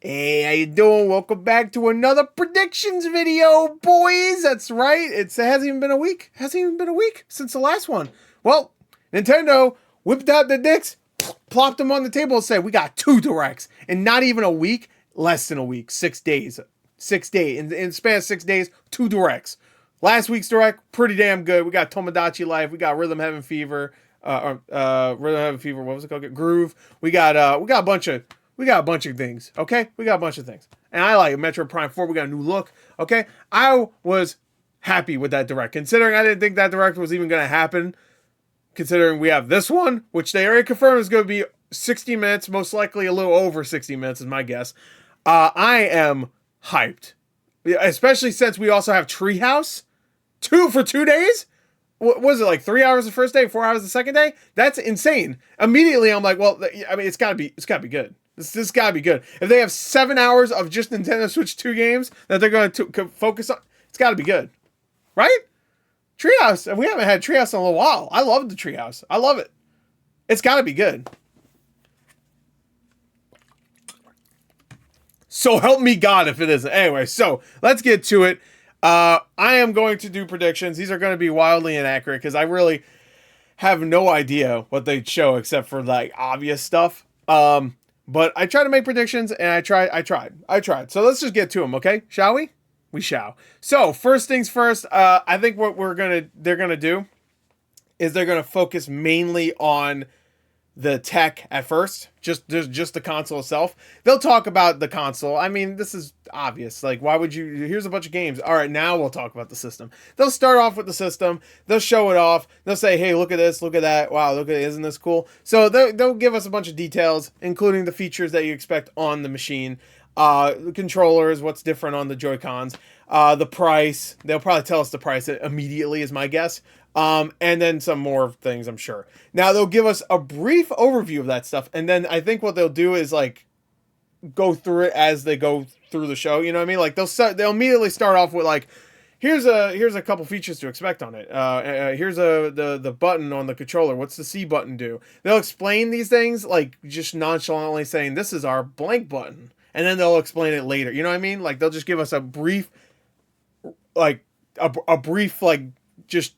Hey, how you doing? Welcome back to another predictions video, boys. That's right. It hasn't even been a week. Hasn't even been a week since the last one. Well, Nintendo whipped out the dicks, plopped them on the table, and said, we got 2 directs. And not even a week, less than a week, 6 days. 6 days. In the span of 6 days, 2 directs. Last week's direct, pretty damn good. We got Tomodachi Life. We got Rhythm Heaven Fever. Rhythm Heaven Fever. What was it called? Groove. We got a bunch of things, okay? We got a bunch of things. And I like Metro Prime 4. We got a new look, okay? I was happy with that direct, considering I didn't think that direct was even going to happen, considering we have this one, which they already confirmed is going to be 60 minutes, most likely a little over 60 minutes is my guess. I am hyped, especially since we also have Treehouse 2 for 2 days. What was it, like 3 hours the first day, 4 hours the second day? That's insane. Immediately, I'm like, well, I mean, it's gotta be good. This gotta be good. If they have 7 hours of just Nintendo Switch 2 games that they're going to focus on, it's gotta be good, right? Treehouse, we haven't had Treehouse in a little while. I love the Treehouse. I love it. It's gotta be good. So help me God if it isn't. Anyway, so let's get to it. I am going to do predictions. These are going to be wildly inaccurate because I really have no idea what they'd show except for like obvious stuff. But I try to make predictions and I tried. So let's just get to them, okay? Shall we? We shall. So first things first, I think what they're gonna do is they're gonna focus mainly on the tech at first, just the console itself. They'll talk about the console. I mean, this is obvious. Like, why would you? Here's a bunch of games. All right, now we'll talk about the system. They'll start off with the system. They'll show it off. They'll say, hey, look at this, look at that. Wow, look at it. Isn't this cool? So they'll give us a bunch of details, including the features that you expect on the machine. The controllers, what's different on the Joy-Cons, the price. They'll probably tell us the price immediately, is my guess. And then some more things, I'm sure. Now they'll give us a brief overview of that stuff, and then I think what they'll do is like go through it as they go through the show. You know what I mean? Like they'll immediately start off with like, here's a couple features to expect on it. Here's the button on the controller. What's the C button do? They'll explain these things like just nonchalantly saying this is our blank button, and then they'll explain it later. You know what I mean? Like they'll just give us a brief, like a brief like just,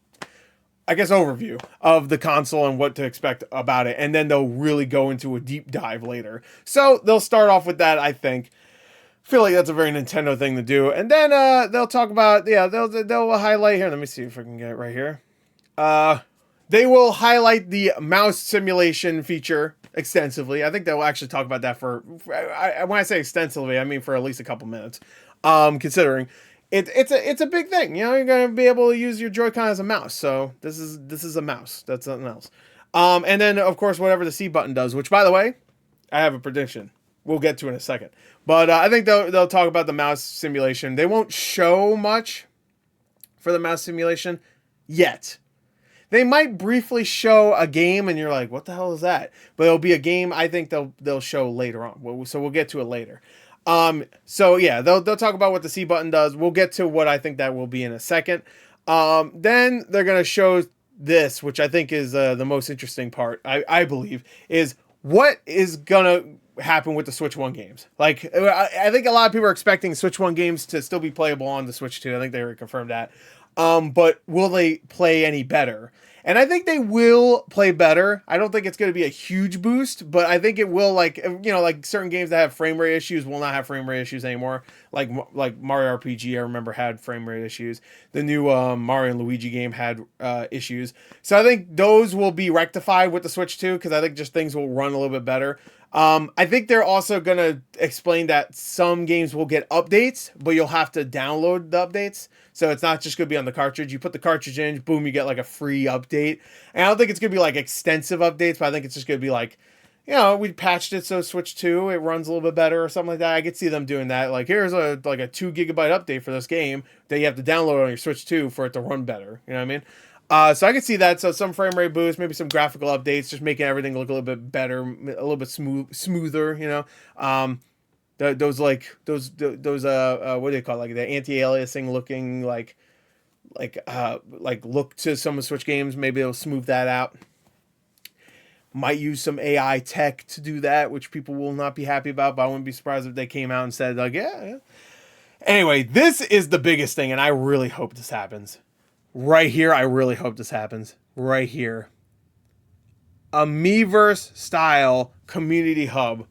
I guess, overview of the console and what to expect about it. And then they'll really go into a deep dive later. So they'll start off with that, I think. Feel like that's a very Nintendo thing to do. And then they'll talk about, they'll highlight here. Let me see if I can get it right here. They will highlight the mouse simulation feature extensively. I think they'll actually talk about that for when I say extensively, I mean for at least a couple minutes. Considering it's a big thing. You know, you're gonna be able to use your Joy-Con as a mouse. So this is a mouse. That's something else. And then of course whatever the C button does, which by the way, I have a prediction. We'll get to in a second. But I think they'll talk about the mouse simulation. They won't show much for the mouse simulation yet. They might briefly show a game and you're like, what the hell is that? But it'll be a game I think they'll show later on. So we'll get to it later. So yeah, they'll talk about what the C button does. We'll get to what I think that will be in a second. Then they're going to show this, which I think is the most interesting part, I believe, is what is going to happen with the Switch 1 games. Like, I think a lot of people are expecting Switch 1 games to still be playable on the Switch 2. I think they already confirmed that. But will they play any better? And I think they will play better. I don't think it's going to be a huge boost, but I think it will, like, you know, like certain games that have frame rate issues will not have frame rate issues anymore. Like Mario RPG, I remember, had frame rate issues. The new Mario and Luigi game had issues. So I think those will be rectified with the Switch 2 because I think just things will run a little bit better. I think they're also going to explain that some games will get updates, but you'll have to download the updates. So it's not just going to be on the cartridge. You put the cartridge in, boom, you get like a free update. And I don't think it's going to be like extensive updates, but I think it's just going to be like, you know, we patched it so Switch 2, it runs a little bit better or something like that. I could see them doing that. Like, here's a 2 gigabyte update for this game that you have to download on your Switch 2 for it to run better. You know what I mean? So I can see that. So some frame rate boost, maybe some graphical updates, just making everything look a little bit better, a little bit smoother, you know. Those what do you call it? Like the anti-aliasing looking like look to some of the Switch games. Maybe it'll smooth that out. might use some AI tech to do that, which people will not be happy about, but I wouldn't be surprised if they came out and said, like, yeah. Anyway, this is the biggest thing, and I really hope this happens. Right here, I really hope this happens. Right here. A Miiverse style community hub.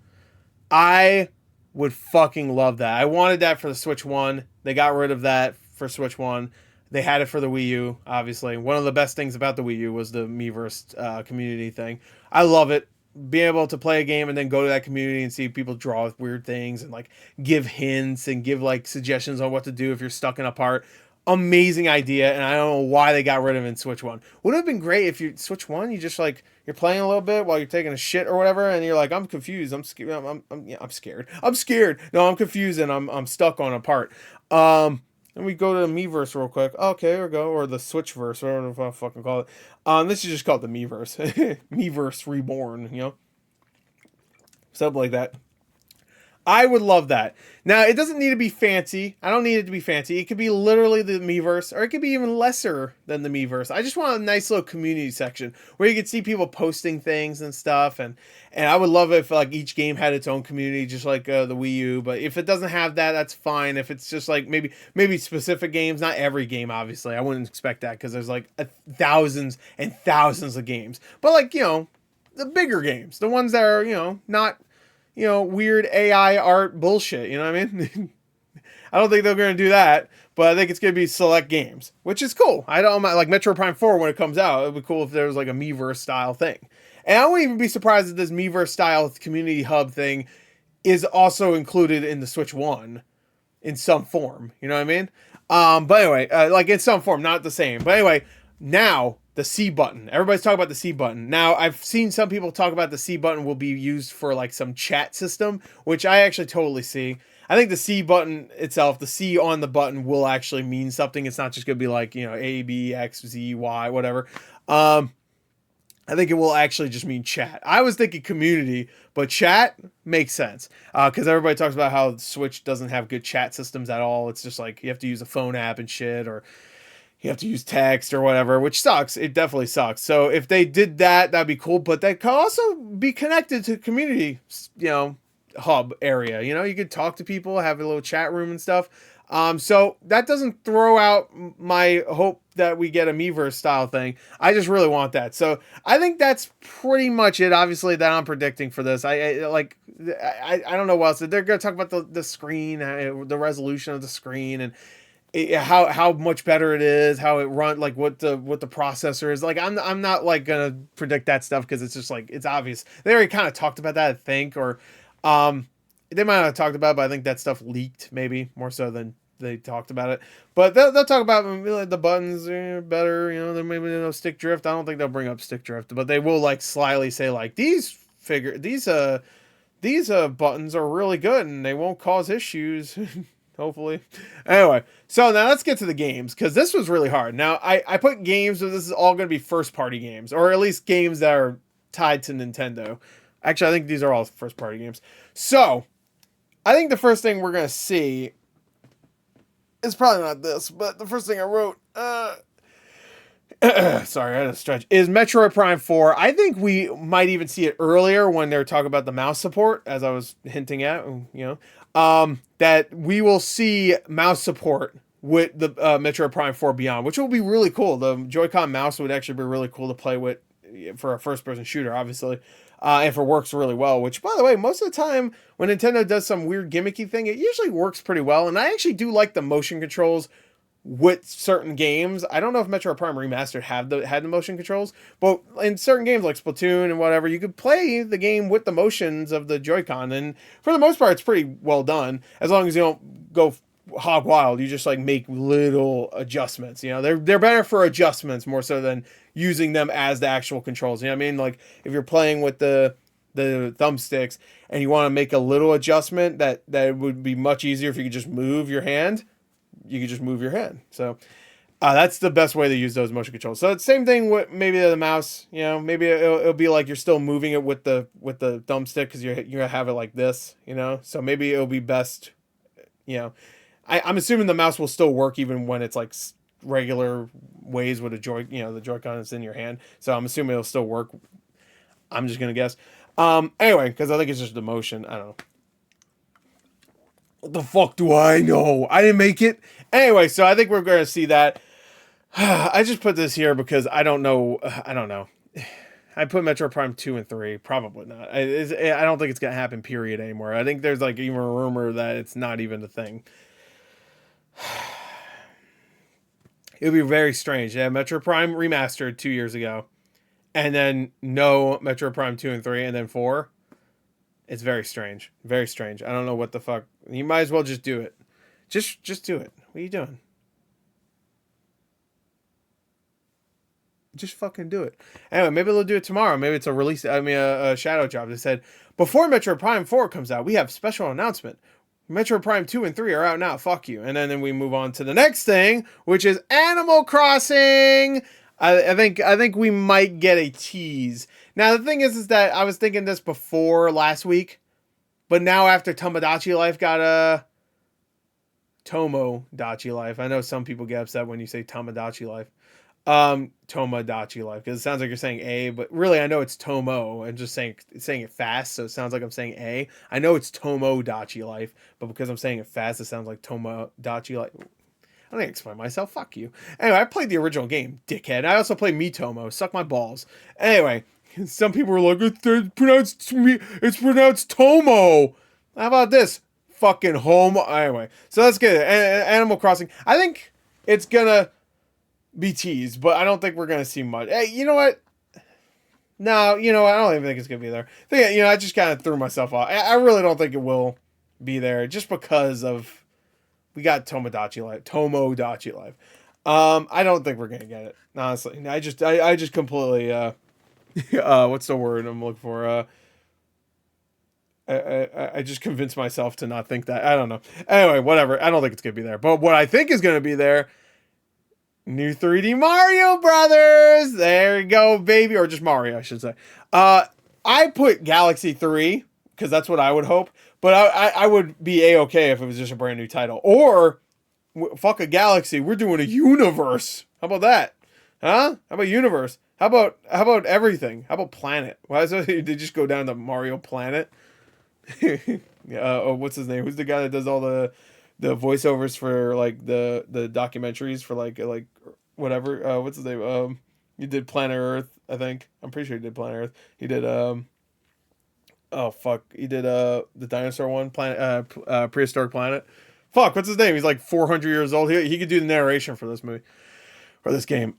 I would fucking love that. I wanted that for the Switch 1. They got rid of that for Switch 1. They had it for the Wii U, obviously. One of the best things about the Wii U was the Miiverse community thing. I love it. Being able to play a game and then go to that community and see people draw weird things and like give hints and give like suggestions on what to do if you're stuck in a part. Amazing idea, and I don't know why they got rid of it in Switch 1. Would have been great if you Switch 1, you just like you're playing a little bit while you're taking a shit or whatever, and you're like, I'm confused, I'm scared, I'm scared. No, I'm confused and I'm stuck on a part. And we go to the Miiverse real quick. Okay, here we go, or the Switchverse, whatever the fucking call it. This is just called the Miiverse, Miiverse Reborn, you know, something like that. I would love that. Now, it doesn't need to be fancy. I don't need it to be fancy. It could be literally the Miiverse, or it could be even lesser than the Miiverse. I just want a nice little community section where you could see people posting things and stuff. And I would love it if like each game had its own community, just like the Wii U. But if it doesn't have that, that's fine. If it's just like maybe specific games, not every game, obviously. I wouldn't expect that because there's like thousands and thousands of games. But like, you know, the bigger games, the ones that are, you know, not, you know, weird AI art bullshit. You know what I mean? I don't think they're going to do that, but I think it's going to be select games, which is cool. I don't like Metroid Prime 4 when it comes out. It'd be cool if there was like a Miiverse style thing. And I wouldn't even be surprised if this Miiverse style community hub thing is also included in the Switch 1 in some form. You know what I mean? But anyway, like in some form, not the same. But anyway, now the C button. Everybody's talking about the C button. Now, I've seen some people talk about the C button will be used for like some chat system, which I actually totally see. I think the C button itself, the C on the button will actually mean something. It's not just going to be like, you know, A, B, X, Z, Y, whatever. I think it will actually just mean chat. I was thinking community, but chat makes sense. Because everybody talks about how Switch doesn't have good chat systems at all. It's just like you have to use a phone app and shit, or you have to use text or whatever, which sucks. It definitely sucks. So if they did that, that'd be cool. But that could also be connected to community, you know, hub area. You know, you could talk to people, have a little chat room and stuff. So that doesn't throw out my hope that we get a Miiverse style thing. I just really want that. So I think that's pretty much it. Obviously, that I'm predicting for this. I don't know what else. They're going to talk about the screen, the resolution of the screen, and how much better it is, how it runs, like what the processor is. Like I'm not like gonna predict that stuff because it's just like it's obvious. They already kind of talked about that, I think, or they might not have talked about it, but I think that stuff leaked maybe more so than they talked about it. But they'll talk about like, the buttons are better, you know, there maybe no stick drift. I don't think they'll bring up stick drift, but they will like slyly say like these buttons are really good and they won't cause issues. Hopefully. Anyway, so now let's get to the games, because this was really hard. Now, I put games, but this is all going to be first-party games, or at least games that are tied to Nintendo. Actually, I think these are all first-party games. So, I think the first thing we're going to see is probably not this, but the first thing I wrote, sorry, I had to stretch, is Metroid Prime 4. I think we might even see it earlier when they're talking about the mouse support, as I was hinting at, you know. That we will see mouse support with the Metroid Prime 4 Beyond, which will be really cool. The Joy-Con mouse would actually be really cool to play with for a first-person shooter, obviously, if it works really well, which, by the way, most of the time when Nintendo does some weird gimmicky thing, it usually works pretty well, and I actually do like the motion controls with certain games. I don't know if Metroid Prime Remastered had the motion controls, but in certain games like Splatoon and whatever, you could play the game with the motions of the Joy-Con, and for the most part, it's pretty well done, as long as you don't go hog wild. You just like make little adjustments. You know, they're better for adjustments more so than using them as the actual controls. You know what I mean? Like if you're playing with the thumbsticks and you want to make a little adjustment, that would be much easier if you could just move your hand. You can just move your hand. So that's the best way to use those motion controls. So it's the same thing with maybe the mouse. You know, maybe it'll be like you're still moving it with the thumbstick because you're gonna have it like this. You know, so maybe it'll be best. You know, I'm assuming the mouse will still work even when it's like regular ways with the Joy-Con is in your hand. So I'm assuming it'll still work. I'm just gonna guess. Anyway, because I think it's just the motion. I don't know. What the fuck do I know? I didn't make it. Anyway, so I think we're gonna see that. I just put this here because I don't know. I don't know. I put Metro Prime 2 and 3. Probably not. I don't think it's going to happen, period, anymore. I think there's like even a rumor that it's not even a thing. It would be very strange. Yeah, Metro Prime remastered 2 years ago. And then no Metro Prime 2 and 3 and then 4. It's very strange. Very strange. I don't know what the fuck. You might as well just do it. Just do it. What are you doing? Just fucking do it. Anyway, maybe they'll do it tomorrow. Maybe it's a release. I mean, a shadow drop. They said, before Metro Prime 4 comes out, we have special announcement. Metro Prime 2 and 3 are out now. Fuck you. And then we move on to the next thing, which is Animal Crossing. I think we might get a tease. Now, the thing is that I was thinking this before last week, but now after Tomodachi Life got a Tomodachi Life. I know some people get upset when you say Tomodachi Life. Tomodachi Life, because it sounds like you're saying A, but really I know it's Tomo. I'm just saying it fast, so it sounds like I'm saying A. I know it's Tomodachi Life, but because I'm saying it fast, it sounds like Tomodachi Life. I don't think I explain myself. Fuck you. Anyway, I played the original game, dickhead. I also played Miitomo. Suck my balls. Anyway, some people were like, it's pronounced Tomo. How about this? Fucking homo. Anyway, so let's get it. Animal Crossing. I think it's gonna be teased, but I don't think we're gonna see much. Hey, you know what? No, I don't even think it's gonna be there. I just kind of threw myself off. I really don't think it will be there, just because of we got Tomodachi Life. I don't think we're gonna get it, honestly. I just completely what's the word I'm looking for? I just convinced myself to not think that. I don't know. Anyway, whatever. I don't think it's gonna be there. But what I think is gonna be there. New 3D Mario Brothers. There you go, baby. Or just Mario, I should say. I put Galaxy 3 because that's what I would hope. But I would be A-okay if it was just a brand new title. Or, fuck a Galaxy. We're doing a universe. How about that? Huh? How about universe? How about everything? How about planet? Why is it they just go down to Mario Planet? What's his name? Who's the guy that does all the voiceovers for like the documentaries for like whatever, what's his name? He did Planet Earth, I think. I'm pretty sure he did Planet Earth. He did he did the dinosaur one, Planet Prehistoric Planet. Fuck, what's his name? He's like 400 years old. He could do the narration for this movie or this game.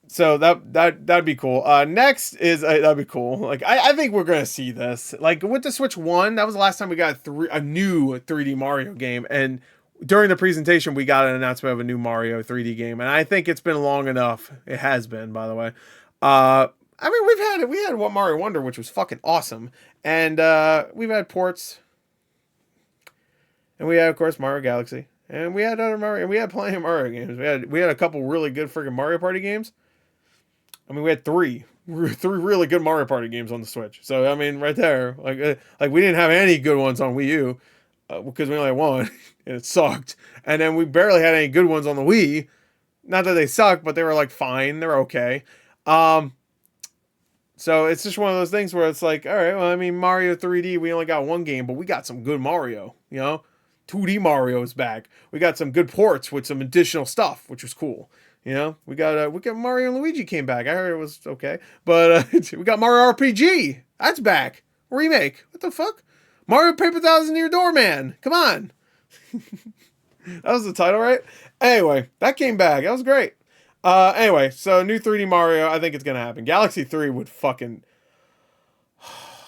So that'd be cool. Next is that'd be cool. Like I think we're gonna see this. Like with the Switch 1, that was the last time we got a new 3D Mario game, and during the presentation we got an announcement of a new Mario 3D game, and I think it's been long enough. It has been, by the way. I mean we had Mario Wonder, which was fucking awesome, and we've had ports, and we had of course Mario Galaxy, and we had other Mario, and we had plenty of Mario games. We had a couple really good freaking Mario Party games. I mean, we had three really good Mario Party games on the Switch. So, I mean, right there, like we didn't have any good ones on Wii U because we only had one, and it sucked. And then we barely had any good ones on the Wii. Not that they sucked, but they were like fine. They're okay. So it's just one of those things where it's like, all right, well, I mean, Mario 3D, we only got one game, but we got some good Mario. 2D Mario is back. We got some good ports with some additional stuff, which was cool. We got Mario and Luigi came back. I heard it was okay, but we got Mario RPG. That's back. Remake. What the fuck? Mario Paper Thousand Year Door Man. Come on. That was the title, right? Anyway, that came back. That was great. Anyway, so new 3D Mario. I think it's gonna happen. Galaxy 3 would fucking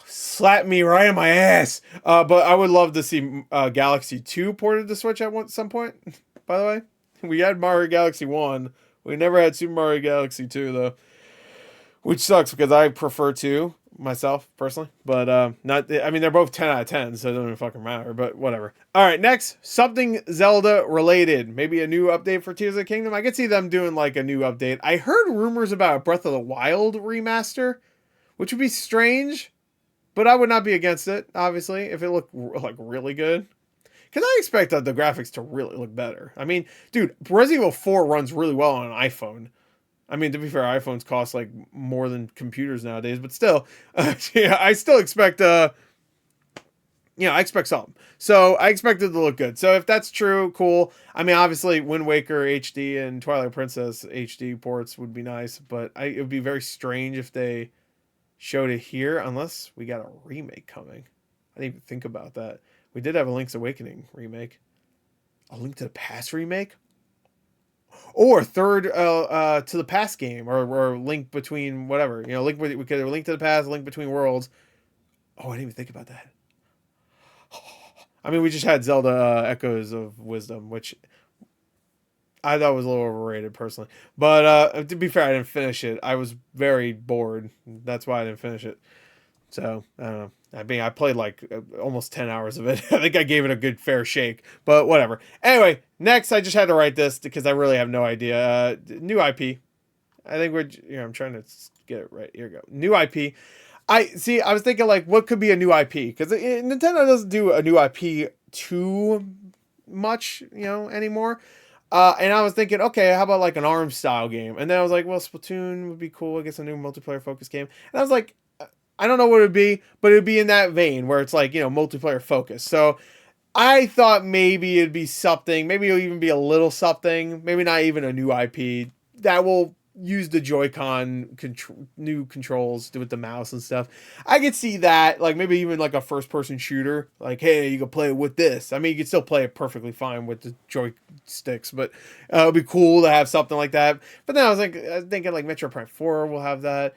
slap me right in my ass. But I would love to see Galaxy 2 ported to Switch at some point. By the way, we had Mario Galaxy 1. We never had Super Mario Galaxy 2, though, which sucks because I prefer 2 myself, personally. But not. I mean, they're both 10 out of 10, so it doesn't even fucking matter, but whatever. All right, next, something Zelda-related. Maybe a new update for Tears of the Kingdom. I could see them doing, like, a new update. I heard rumors about a Breath of the Wild remaster, which would be strange, but I would not be against it, obviously, if it looked, like, really good. Because I expect the graphics to really look better. I mean, dude, Resident Evil 4 runs really well on an iPhone. I mean, to be fair, iPhones cost like more than computers nowadays, but still, yeah, I still expect I expect something. So I expect it to look good. So if that's true, cool. I mean, obviously, Wind Waker HD and Twilight Princess HD ports would be nice, but it would be very strange if they showed it here, unless we got a remake coming. I didn't even think about that. We did have a Link's Awakening remake, a Link to the Past remake, or third to the Past game, or Link between whatever. Link we could have Link to the Past, Link Between Worlds. Oh, I didn't even think about that. I mean, we just had Zelda Echoes of Wisdom, which I thought was a little overrated personally. But to be fair, I didn't finish it. I was very bored. That's why I didn't finish it. So, I don't know. I mean, I played like almost 10 hours of it. I think I gave it a good fair shake, but whatever. Anyway, next, I just had to write this because I really have no idea. New IP. I think I'm trying to get it right. Here we go. New IP. I was thinking like, what could be a new IP? Because Nintendo doesn't do a new IP too much, anymore. And I was thinking, okay, how about like an ARMS style game? And then I was like, well, Splatoon would be cool. I guess a new multiplayer focused game. And I was like, I don't know what it would be, but it would be in that vein where it's like, multiplayer focused. So I thought maybe it'd be something, maybe it'll even be a little something, maybe not even a new IP that will use the Joy-Con new controls with the mouse and stuff. I could see that, like maybe even like a first-person shooter. Like, hey, you can play it with this. I mean, you can still play it perfectly fine with the joysticks, but it would be cool to have something like that. But then I was thinking like Metro Prime 4 will have that.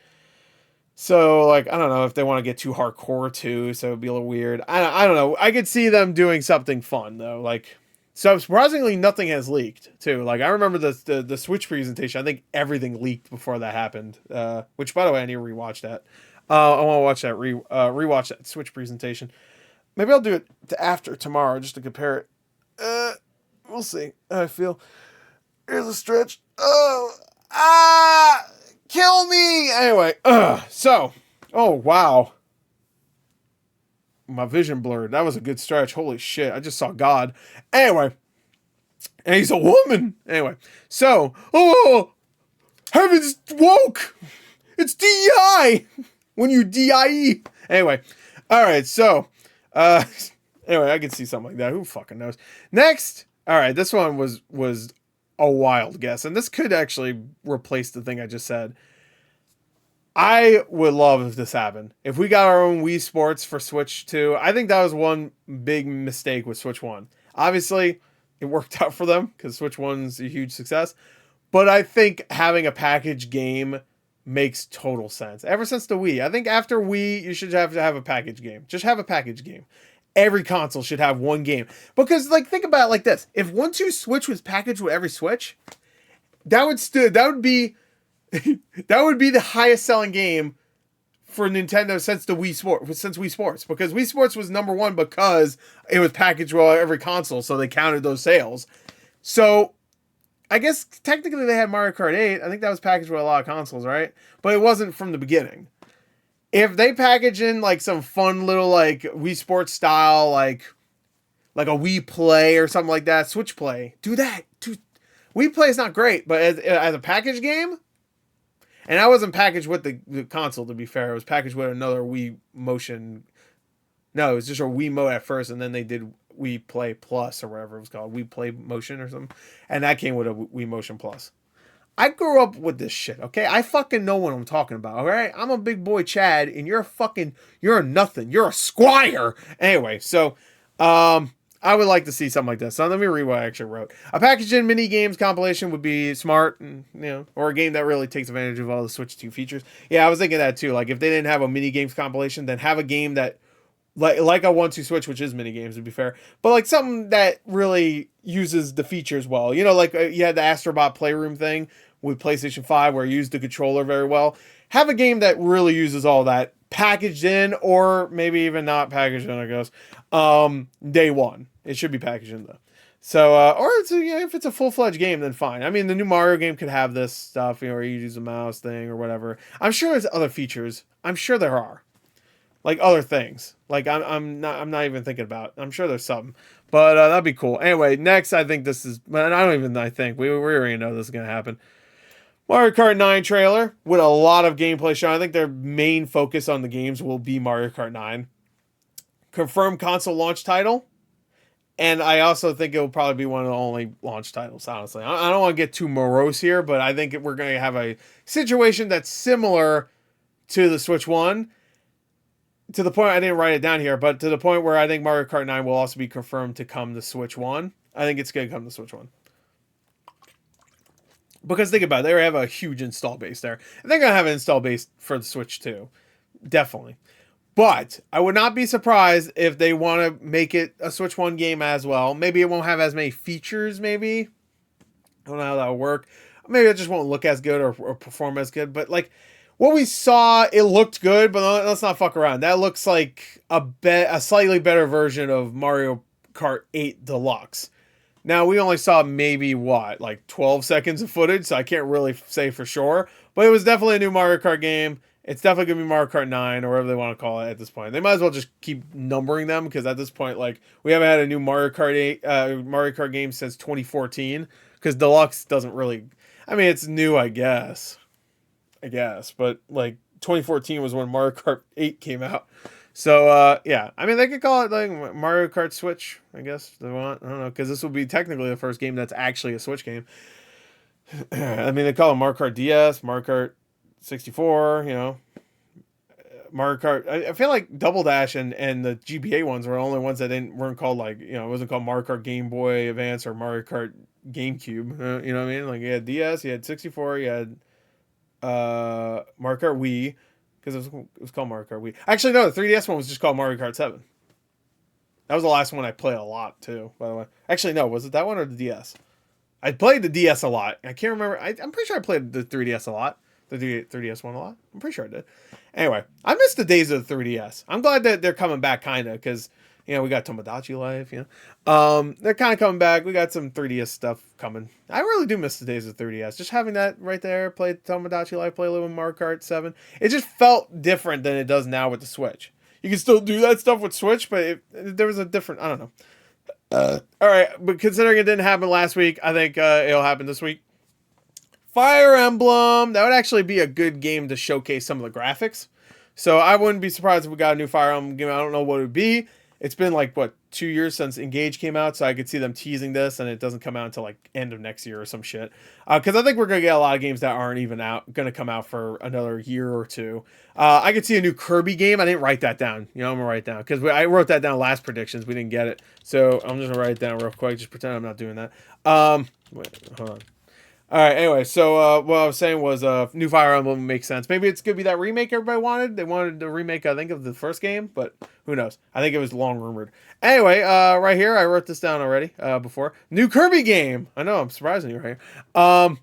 So, like, I don't know if they want to get too hardcore too, so it'd be a little weird. I don't know. I could see them doing something fun though, like. So surprisingly, nothing has leaked too. Like I remember the Switch presentation. I think everything leaked before that happened. Which, by the way, I need to rewatch that. I want to watch that rewatch that Switch presentation. Maybe I'll do it after tomorrow just to compare it. We'll see how I feel. Here's a stretch. Kill me. Anyway, so, oh wow. My vision blurred. That was a good stretch. Holy shit. I just saw God. Anyway. And he's a woman. Anyway. So. Oh. Heavens woke. It's DEI. When you DIE. Anyway. Alright. So. Anyway. I can see something like that. Who fucking knows. Next. Alright. This one was a wild guess. And this could actually replace the thing I just said. I would love if this happened. If we got our own Wii Sports for Switch 2, I think that was one big mistake with Switch 1. Obviously, it worked out for them because Switch 1's a huge success. But I think having a package game makes total sense. Ever since the Wii. I think after Wii, you should have to have a package game. Just have a package game. Every console should have one game. Because, like, think about it like this. If 1-2 Switch was packaged with every Switch, that would be the highest selling game for Nintendo since Wii Sports, because Wii Sports was number one because it was packaged with every console, so they counted those sales. So I guess technically they had Mario Kart 8. I think that was packaged with a lot of consoles, right? But it wasn't from the beginning. If they package in like some fun little like Wii Sports style, like a Wii Play or something like that, Switch Play, do that. Wii Play is not great, but as a package game. And I wasn't packaged with the console, to be fair. It was packaged with another Wii Motion. No, it was just a Wii Mo at first, and then they did Wii Play Plus or whatever it was called. Wii Play Motion or something. And that came with a Wii Motion Plus. I grew up with this shit, okay? I fucking know what I'm talking about, all right? I'm a big boy Chad, and you're a nothing. You're a squire. Anyway, so, I would like to see something like this. So let me read what I actually wrote. A packaged-in mini-games compilation would be smart, and, or a game that really takes advantage of all the Switch 2 features. Yeah, I was thinking that too. Like, if they didn't have a mini-games compilation, then have a game that, like a 1-2 Switch, which is mini-games, to be fair, but like something that really uses the features well. Like you had the Astrobot Playroom thing with PlayStation 5 where you used the controller very well. Have a game that really uses all that packaged in, or maybe even not packaged in, I guess, day one. It should be packaged in though. So, or it's if it's a full-fledged game, then fine. I mean, the new Mario game could have this stuff, where you use a mouse thing or whatever. I'm sure there's other features. I'm sure there are, like other things. Like I'm not even thinking about. I'm sure there's something, but that'd be cool. Anyway, next I think this is. I don't even. I think we already know this is gonna happen. Mario Kart 9 trailer with a lot of gameplay shown. I think their main focus on the games will be Mario Kart 9. Confirmed console launch title. And I also think it will probably be one of the only launch titles, honestly. I don't want to get too morose here, but I think we're going to have a situation that's similar to the Switch 1. To the point, I didn't write it down here, but to the point where I think Mario Kart 9 will also be confirmed to come to Switch 1. I think it's going to come to Switch 1. Because think about it, they have a huge install base there. And they're going to have an install base for the Switch 2. Definitely. But I would not be surprised if they want to make it a Switch 1 game as well. Maybe it won't have as many features, maybe. I don't know how that will work. Maybe it just won't look as good or perform as good. But, like, what we saw, it looked good, but let's not fuck around. That looks like a slightly better version of Mario Kart 8 Deluxe. Now, we only saw maybe, like 12 seconds of footage, so I can't really say for sure. But it was definitely a new Mario Kart game. It's definitely going to be Mario Kart 9 or whatever they want to call it at this point. They might as well just keep numbering them because at this point, like, we haven't had a new Mario Kart game since 2014 because Deluxe doesn't really... I mean, it's new, I guess. But, like, 2014 was when Mario Kart 8 came out. So, yeah. I mean, they could call it, like, Mario Kart Switch, I guess, if they want. I don't know, because this will be technically the first game that's actually a Switch game. I mean, they call it Mario Kart DS, Mario Kart 64, Mario Kart. I feel like Double Dash and the GBA ones were the only ones that weren't called, like, it wasn't called Mario Kart Game Boy Advance or Mario Kart GameCube. You know what I mean? Like, you had DS, you had 64, you had Mario Kart Wii, because it was called Mario Kart Wii. Actually, no, the 3DS one was just called Mario Kart 7. That was the last one I played a lot, too, by the way. Actually, no, was it that one or the DS? I played the DS a lot. I can't remember. I'm pretty sure I played the 3DS a lot. The 3DS one a lot. I'm pretty sure I did. Anyway, I miss the days of the 3DS. I'm glad that they're coming back, kind of, because, we got Tomodachi Life, They're kind of coming back. We got some 3DS stuff coming. I really do miss the days of 3DS. Just having that right there, play Tomodachi Life, play a little Mario Kart 7. It just felt different than it does now with the Switch. You can still do that stuff with Switch, but there was a different, I don't know. All right, but considering it didn't happen last week, I think it'll happen this week. Fire Emblem. That would actually be a good game to showcase some of the graphics. So I wouldn't be surprised if we got a new Fire Emblem game. I don't know what it would be. It's been like, 2 years since Engage came out, so I could see them teasing this, and it doesn't come out until like end of next year or some shit. Because I think we're going to get a lot of games that aren't even going to come out for another year or two. I could see a new Kirby game. I didn't write that down. I'm going to write it down. Because I wrote that down last predictions. We didn't get it. So I'm just going to write it down real quick. Just pretend I'm not doing that. Wait, hold on. All right, anyway, so what I was saying was new Fire Emblem makes sense. Maybe it's going to be that remake everybody wanted. They wanted a remake, I think, of the first game, but who knows? I think it was long rumored. Anyway, right here, I wrote this down already before. New Kirby game. I know, I'm surprising you right here.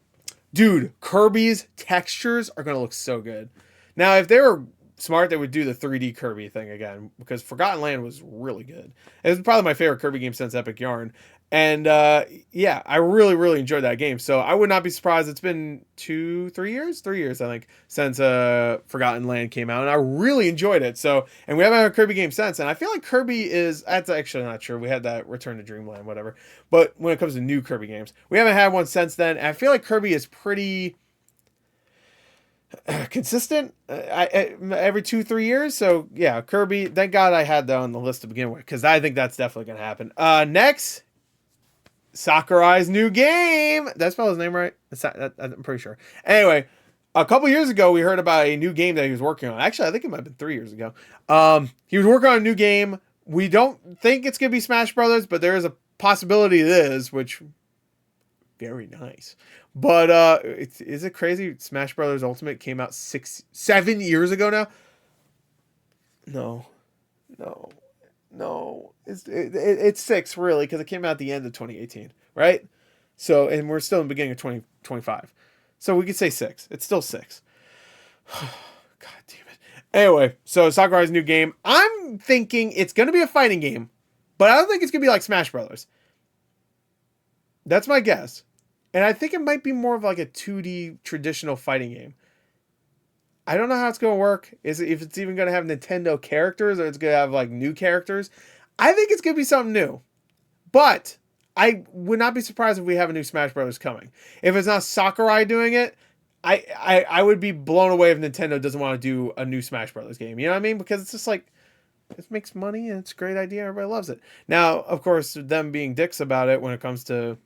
Dude, Kirby's textures are going to look so good. Now, if they were smart, they would do the 3D Kirby thing again, because Forgotten Land was really good. It was probably my favorite Kirby game since Epic Yarn. And yeah, I really, really enjoyed that game. So I would not be surprised. It's been 3 years, I think, since Forgotten Land came out, and I really enjoyed it. So, and we haven't had a Kirby game since. And I feel like Kirby that's actually not true. We had that Return to Dreamland, whatever. But when it comes to new Kirby games, we haven't had one since then. And I feel like Kirby is pretty consistent every 2-3 years. So yeah, Kirby. Thank God I had that on the list to begin with, because I think that's definitely going to happen. Next. Sakurai's new game. Did I spell his name right? I'm pretty sure. Anyway, a couple years ago, we heard about a new game that he was working on. Actually, I think it might have been 3 years ago. He was working on a new game. We don't think it's going to be Smash Brothers, but there is a possibility it is, which very nice. But is it crazy? Smash Brothers Ultimate came out 7 years ago now? No, it's 6 really, because it came out at the end of 2018, right? So, and we're still in the beginning of 2025, so we could say 6. It's still 6. God damn it. Anyway, so Sakurai's new game. I'm thinking it's going to be a fighting game, but I don't think it's going to be like Smash Brothers. That's my guess, and I think it might be more of like a 2D traditional fighting game. I don't know how it's going to work. If it's even going to have Nintendo characters or it's going to have like new characters. I think it's going to be something new. But I would not be surprised if we have a new Smash Brothers coming. If it's not Sakurai doing it, I would be blown away if Nintendo doesn't want to do a new Smash Brothers game. You know what I mean? Because it's just like it makes money and it's a great idea. Everybody loves it. Now, of course, them being dicks about it when it comes to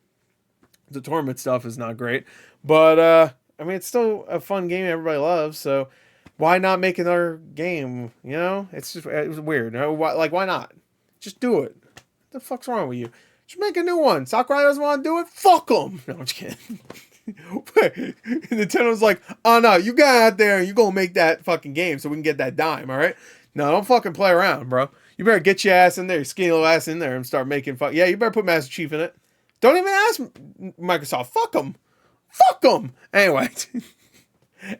the tournament stuff is not great. But I mean, it's still a fun game everybody loves. So why not make another game? You know, it was weird. Why not? Just do it. What the fuck's wrong with you? Just make a new one. Sakurai doesn't want to do it. Fuck him. No, I'm just kidding. Nintendo's like, oh no, you got out there and you gonna make that fucking game so we can get that dime, all right? No, don't fucking play around, bro. You better get your ass in there, your skinny little ass in there, and start making fun. Yeah, you better put Master Chief in it. Don't even ask Microsoft. Fuck them. Fuck them. Anyway,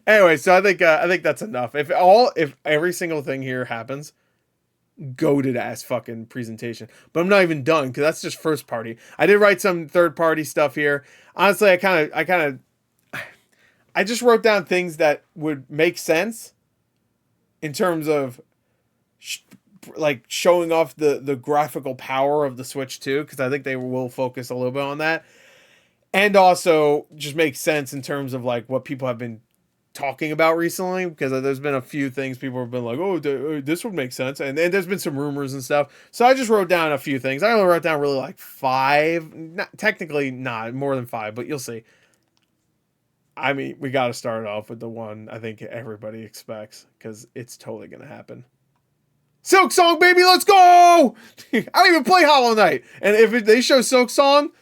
anyway, so I think that's enough. If every single thing here happens, goated ass fucking presentation. But I'm not even done because that's just first party. I did write some third party stuff here. Honestly, I just wrote down things that would make sense in terms of like showing off the graphical power of the Switch 2, because I think they will focus a little bit on that, and also just make sense in terms of like what people have been talking about recently, because there's been a few things people have been like, oh, this would make sense, and there's been some rumors and stuff. So I just wrote down a few things. I only wrote down really like 5, technically not more than 5, but you'll see. I mean, we got to start off with the one I think everybody expects, because it's totally gonna happen. SILKSONG, baby, let's go! I don't even play Hollow Knight, and if they show SILKSONG,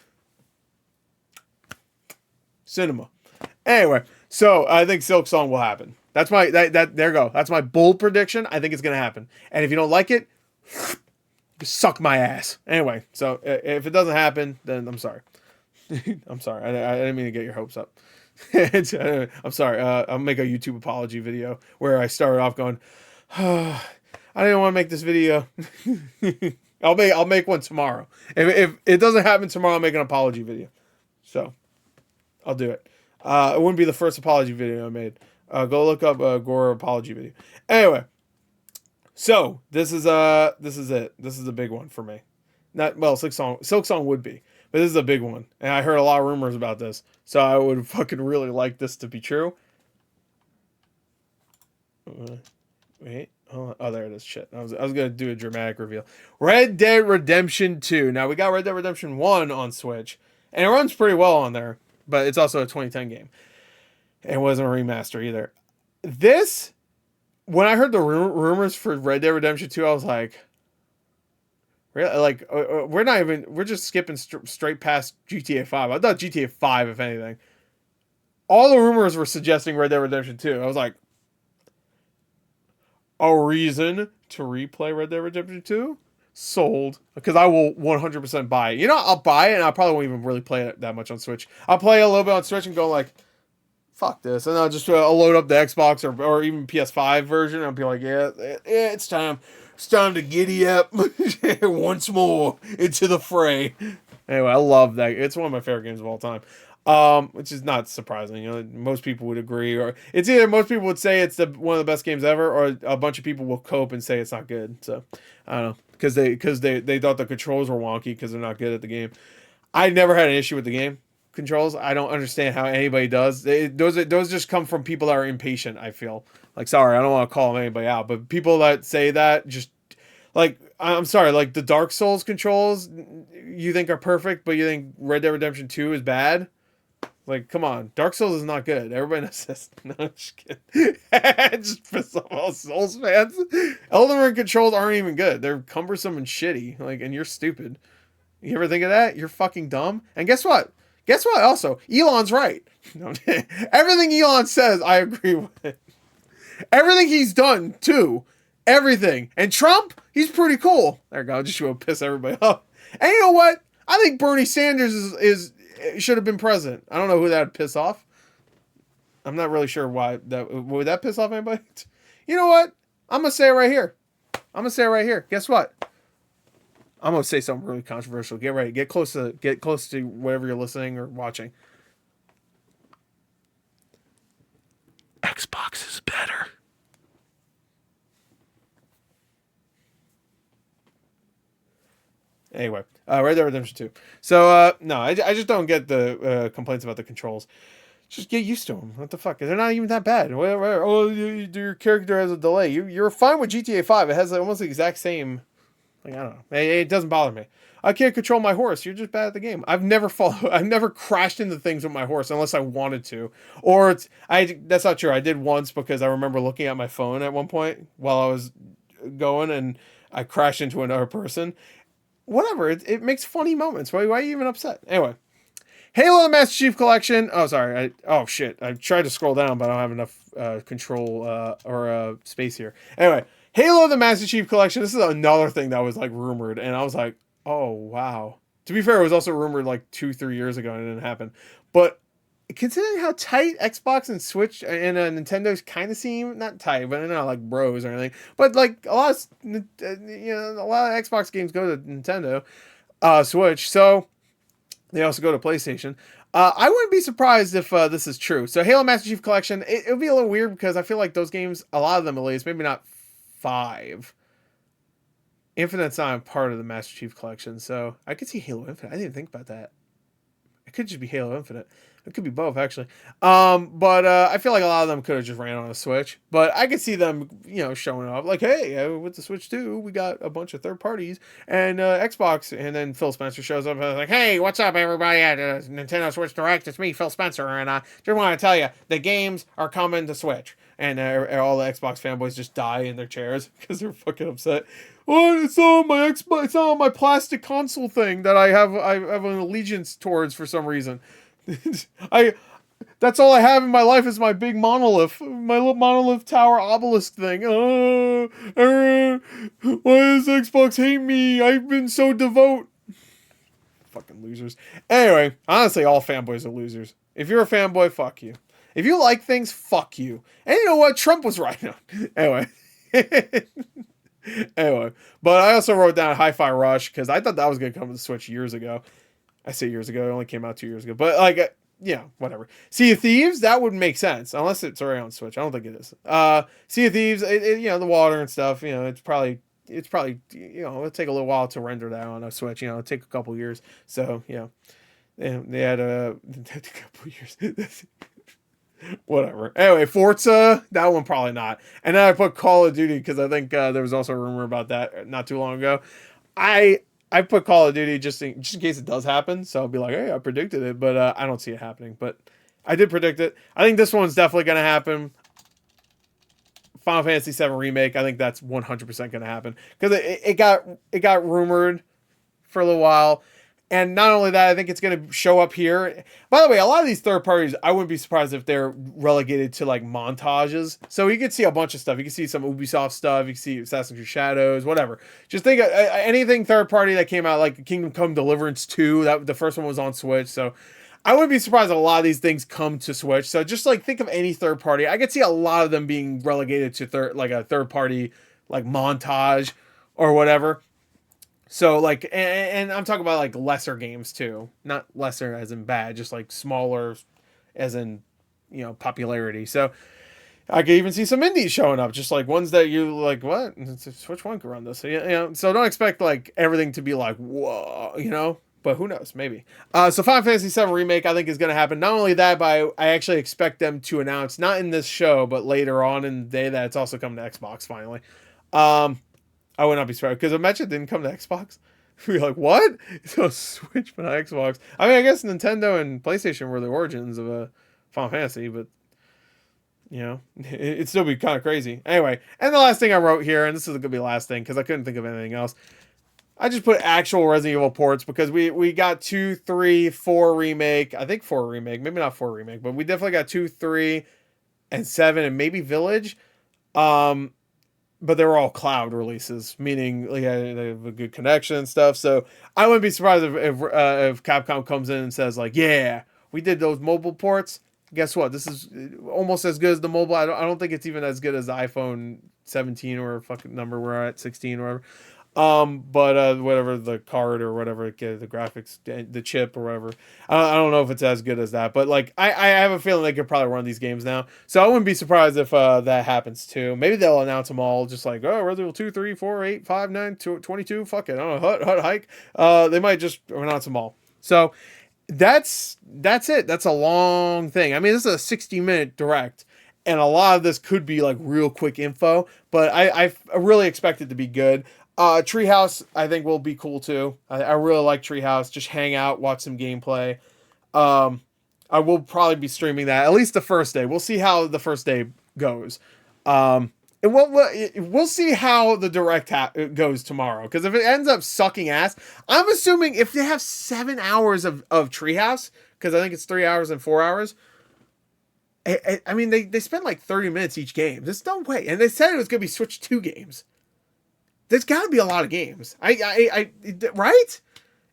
cinema. Anyway, so I think SILKSONG will happen. That's my there you go. That's my bold prediction. I think it's gonna happen. And if you don't like it, suck my ass. Anyway, so if it doesn't happen, then I'm sorry. I'm sorry. I didn't mean to get your hopes up. I'm sorry. I'll make a YouTube apology video where I started off going, I didn't want to make this video. I'll make one tomorrow. If it doesn't happen tomorrow, I'll make an apology video. So I'll do it. It wouldn't be the first apology video I made. Go look up a Gore apology video. Anyway, so this is it. This is a big one for me. Not well, SILKSONG would be, but this is a big one, and I heard a lot of rumors about this, so I would fucking really like this to be true. Wait, hold on. Oh, there it is. Shit, I was gonna do a dramatic reveal. Red Dead Redemption 2. Now we got Red Dead Redemption 1 on Switch, and it runs pretty well on there, but it's also a 2010 game. It wasn't a remaster either. This, when I heard the rumors for Red Dead Redemption 2, I was like, really? Like, we're just skipping straight past GTA 5. I thought GTA 5, if anything. All the rumors were suggesting Red Dead Redemption 2. I was like, a reason to replay Red Dead Redemption 2? Sold. Because I will 100% buy it. You know, I'll buy it and I probably won't even really play it that much on Switch. I'll play a little bit on Switch and go like, fuck this. And I'll just I'll load up the Xbox or even PS5 version. And I'll be like, yeah, it's time. It's time to giddy up once more into the fray. Anyway, I love that. It's one of my favorite games of all time. Which is not surprising. You know, most people would agree, or it's either most people would say it's one of the best games ever, or a bunch of people will cope and say it's not good. So I don't know, because they thought the controls were wonky because they're not good at the game. I never had an issue with the game controls. I don't understand how anybody does. Those just come from people that are impatient. I feel like, sorry, I don't want to call anybody out, but people that say that just like, I'm sorry, like the Dark Souls controls you think are perfect, but you think Red Dead Redemption 2 is bad. Like, come on. Dark Souls is not good. Everybody knows this. No, I'm just kidding. Just piss off all Souls fans. Elden Ring controls aren't even good. They're cumbersome and shitty. Like, and you're stupid. You ever think of that? You're fucking dumb. And guess what? Guess what? Also, Elon's right. Everything Elon says, I agree with. Everything he's done, too. Everything. And Trump, he's pretty cool. There we go. Just to piss everybody off. And you know what? I think Bernie Sanders is should have been president. I don't know who that would piss off. I'm not really sure why that would that piss off anybody. You know what? I'm gonna say it right here. Guess what? I'm gonna say something really controversial. Get ready. Get close to whatever you're listening or watching. Xbox is better. Anyway, Red Dead Redemption 2. So, no, I just don't get the complaints about the controls. Just get used to them. What the fuck? They're not even that bad. Whatever. Oh, your character has a delay. You're fine with GTA 5. It has almost the exact same. Like, I don't know. It doesn't bother me. I can't control my horse. You're just bad at the game. I've never crashed into things with my horse unless I wanted to. Or that's not true. I did once because I remember looking at my phone at one point while I was going and I crashed into another person. Whatever. It makes funny moments. Why are you even upset? Anyway. Halo the Master Chief Collection. Oh, sorry. Oh, shit. I tried to scroll down, but I don't have enough control or space here. Anyway, Halo the Master Chief Collection. This is another thing that was like rumored, and I was like, oh, wow. To be fair, it was also rumored like 2-3 years ago, and it didn't happen. But considering how tight Xbox and Switch and Nintendo's kind of seem, not tight, but they're not like bros or anything. But like a lot of Xbox games go to Nintendo Switch, so. They also go to PlayStation. I wouldn't be surprised if this is true. So Halo Master Chief Collection, it would be a little weird because I feel like those games, a lot of them at least, maybe not 5. Infinite's not a part of the Master Chief Collection, so I could see Halo Infinite. I didn't even think about that. It could just be Halo Infinite. It could be both, actually. But I feel like a lot of them could have just ran on a Switch. But I could see them, showing up. Like, hey, with the Switch 2, we got a bunch of third parties. And Xbox. And then Phil Spencer shows up and is like, hey, what's up, everybody at Nintendo Switch Direct? It's me, Phil Spencer. And I just want to tell you, the games are coming to Switch. And all the Xbox fanboys just die in their chairs because they're fucking upset. Oh, it's on my Xbox. It's on my plastic console thing that I have an allegiance towards for some reason. That's all I have in my life is my big monolith, my little monolith tower obelisk thing. Why does Xbox hate me? I've been so devout. Fucking losers. Anyway, honestly, all fanboys are losers. If you're a fanboy, fuck you. If you like things, fuck you. And you know what? Trump was right. Anyway. Anyway, but I also wrote down Hi-Fi Rush because I thought that was going to come to the Switch years ago. I say years ago, it only came out 2 years ago. But, like, whatever. Sea of Thieves, that would make sense. Unless it's already on Switch. I don't think it is. Sea of Thieves, the water and stuff, it's probably, it'll take a little while to render that on a Switch. It'll take a couple years. So, they had a couple years. Whatever. Anyway, Forza, that one probably not. And then I put Call of Duty because I think there was also a rumor about that not too long ago. I put Call of Duty just in case it does happen. So I'll be like, hey, I predicted it, but I don't see it happening. But I did predict it. I think this one's definitely going to happen. Final Fantasy VII Remake, I think that's 100% going to happen because it got rumored for a little while. And not only that, I think it's going to show up here. By the way, a lot of these third parties, I wouldn't be surprised if they're relegated to like montages. So you could see a bunch of stuff. You can see some Ubisoft stuff. You can see Assassin's Creed Shadows, whatever. Just think of anything third party that came out, like Kingdom Come Deliverance 2. That the first one was on Switch. So I wouldn't be surprised if a lot of these things come to Switch. So just like think of any third party. I could see a lot of them being relegated to a third party like montage or whatever. So, like, and I'm talking about, like, lesser games, too. Not lesser as in bad, just, like, smaller as in, popularity. So, I could even see some indies showing up, just, like, ones that you, like, what? Which one could run this? So, so don't expect, like, everything to be, like, whoa, But who knows? Maybe. So, Final Fantasy VII Remake, I think, is going to happen. Not only that, but I actually expect them to announce, not in this show, but later on in the day, that it's also coming to Xbox, finally. I would not be surprised because imagine it didn't come to Xbox. We'd be like, what? So Switch, but not Xbox. I mean, I guess Nintendo and PlayStation were the origins of Final Fantasy, but it'd still be kind of crazy. Anyway, and the last thing I wrote here, and this is gonna be the last thing because I couldn't think of anything else. I just put actual Resident Evil ports because we got 2, 3, 4 remake. I think 4 remake, maybe not 4 remake, but we definitely got 2, 3, and 7, and maybe Village. But they were all cloud releases, meaning they have a good connection and stuff. So I wouldn't be surprised if Capcom comes in and says like, yeah, we did those mobile ports. Guess what? This is almost as good as the mobile. I don't think it's even as good as the iPhone 17 or fucking number we're at, 16 or whatever. But whatever the card or whatever, the graphics, the chip or whatever. I don't know if it's as good as that, but like I have a feeling they could probably run these games now. So I wouldn't be surprised if that happens too. Maybe they'll announce them all, just like Resident Evil 2, 3, 4, 8, 5, 9, 22. Fuck it, I don't know, hut hike. They might just announce them all. So that's it. That's a long thing. I mean, this is a 60-minute direct, and a lot of this could be like real quick info, but I really expect it to be good. Treehouse, I think, will be cool too. I really like Treehouse. Just hang out, watch some gameplay. Um, I will probably be streaming that at least the first day. We'll see how the first day goes. And we'll see how the direct goes tomorrow. Because if it ends up sucking ass, I'm assuming if they have 7 hours of Treehouse, because I think it's 3 hours and 4 hours. I mean, they spend like 30 minutes each game. There's no way. And they said it was going to be Switch 2 games. There's got to be a lot of games. Right?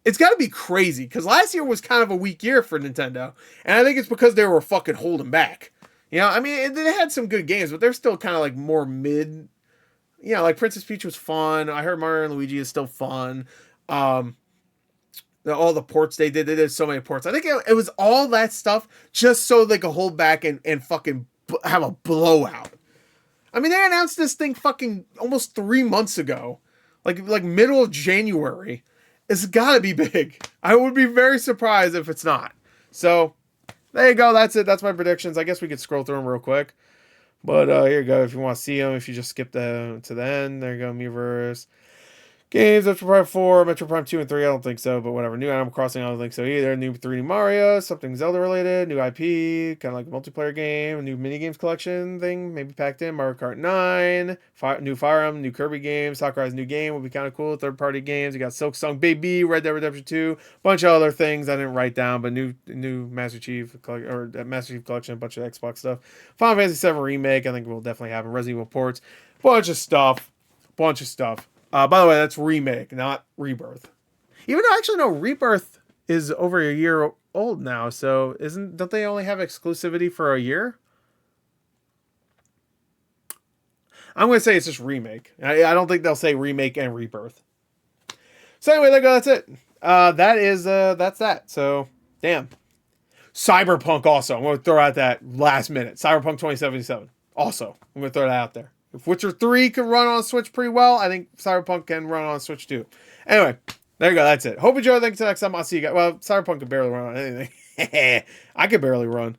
It's got to be crazy. Because last year was kind of a weak year for Nintendo. And I think it's because they were fucking holding back. You know, I mean, they had some good games, but they're still kind of like more mid. You know, like Princess Peach was fun. I heard Mario and Luigi is still fun. All the ports they did so many ports. I think it was all that stuff just so they could hold back and fucking have a blowout. I mean, they announced this thing fucking almost 3 months ago, like middle of January. It's got to be big. I would be very surprised if it's not. So. There you go. That's it. That's my predictions. I guess we could scroll through them real quick. But here you go. If you want to see them, if you just skip to the end, there you go. MIIVERSE. Games, Metro Prime 4, Metro Prime 2 and 3, I don't think so, but whatever. New Animal Crossing, I don't think so either. New 3D Mario, something Zelda related, new IP, kind of like a multiplayer game, a new minigames collection thing, maybe packed in, Mario Kart 9, new Fire Emblem, new Kirby games, Sakurai's new game will be kind of cool, third-party games, you got SILKSONG Baby, Red Dead Redemption 2, bunch of other things I didn't write down, but new Master Chief, or Master Chief Collection, a bunch of Xbox stuff. Final Fantasy 7 Remake, I think will definitely happen, Resident Evil ports, bunch of stuff. By the way, that's Remake, not Rebirth. Even though actually no, Rebirth is over a year old now, so don't they only have exclusivity for a year? I'm gonna say it's just Remake. I don't think they'll say Remake and Rebirth. So anyway, there you go. That's it. That's that. So damn. Cyberpunk also. I'm gonna throw out that last minute. Cyberpunk 2077. Also, I'm gonna throw that out there. If Witcher 3 can run on Switch pretty well, I think Cyberpunk can run on Switch too. Anyway, there you go. That's it. Hope you enjoyed. Thanks. Until next time. I'll see you guys. Well, Cyberpunk can barely run on anything. I could barely run.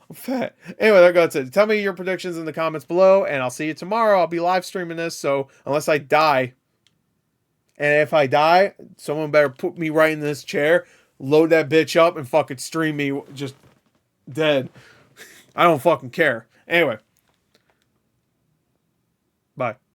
I'm fat. Anyway, there you go. That's it. Tell me your predictions in the comments below, and I'll see you tomorrow. I'll be live streaming this, so unless I die, and if I die, someone better put me right in this chair, load that bitch up, and fucking stream me just dead. I don't fucking care. Anyway.